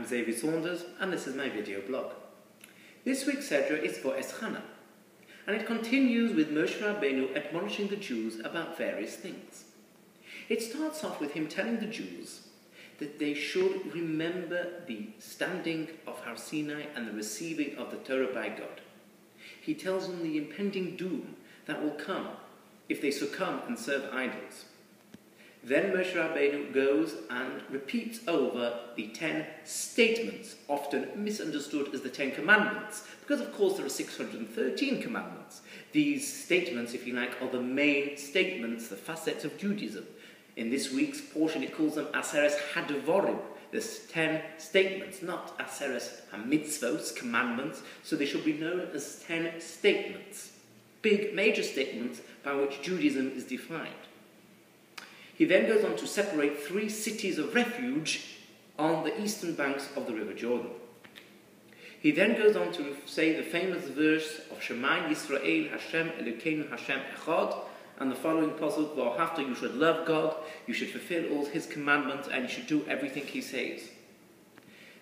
I'm Zevi Saunders, and this is my video blog. This week's Sedra is for Eschana, and it continues with Moshe Rabbeinu admonishing the Jews about various things. It starts off with him telling the Jews that they should remember the standing of Har Sinai and the receiving of the Torah by God. He tells them the impending doom that will come if they succumb and serve idols. Then Moshe Rabbeinu goes and repeats over the 10 statements, often misunderstood as the 10 commandments, because of course there are 613 commandments. These statements, if you like, are the main statements, the facets of Judaism. In this week's portion it calls them Aseres HaDevorim. There's 10 statements, not Aseres HaMitzvos, commandments, so they should be known as 10 statements. Big, major statements by which Judaism is defined. He then goes on to separate 3 cities of refuge on the eastern banks of the River Jordan. He then goes on to say the famous verse of Shema Yisrael Hashem Elokeinu Hashem Echad, and the following pasuk, V'ahavta, you should love God, you should fulfill all His commandments, and you should do everything He says.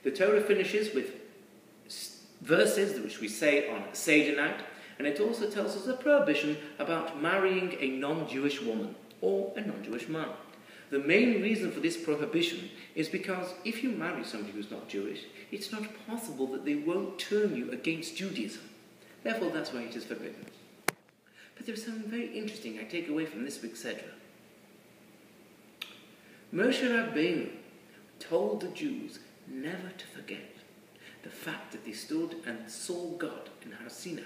The Torah finishes with verses which we say on Seder night, and it also tells us a prohibition about marrying a non-Jewish woman or a non-Jewish man. The main reason for this prohibition is because if you marry somebody who's not Jewish, it's not possible that they won't turn you against Judaism. Therefore, that's why it is forbidden. But there's something very interesting I take away from this week's Sedra. Moshe Rabbeinu told the Jews never to forget the fact that they stood and saw God in Har Sinai,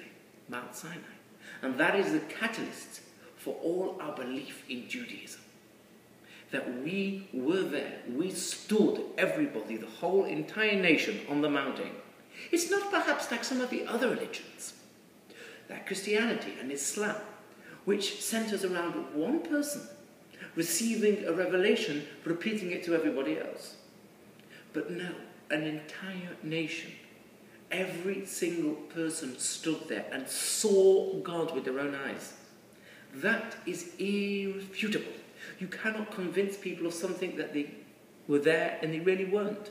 Mount Sinai, and that is the catalyst for all our belief in Judaism. That we were there, we stood, everybody, the whole entire nation on the mountain. It's not perhaps like some of the other religions, like Christianity and Islam, which centers around one person receiving a revelation, repeating it to everybody else. But no, an entire nation, every single person stood there and saw God with their own eyes. That is irrefutable. You cannot convince people of something that they were there and they really weren't.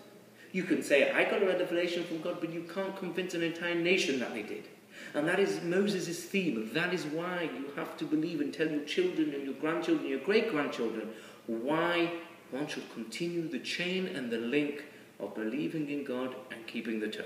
You can say, I got a revelation from God, but you can't convince an entire nation that they did. And that is Moses' theme. That is why you have to believe and tell your children and your grandchildren and your great-grandchildren why one should continue the chain and the link of believing in God and keeping the Torah.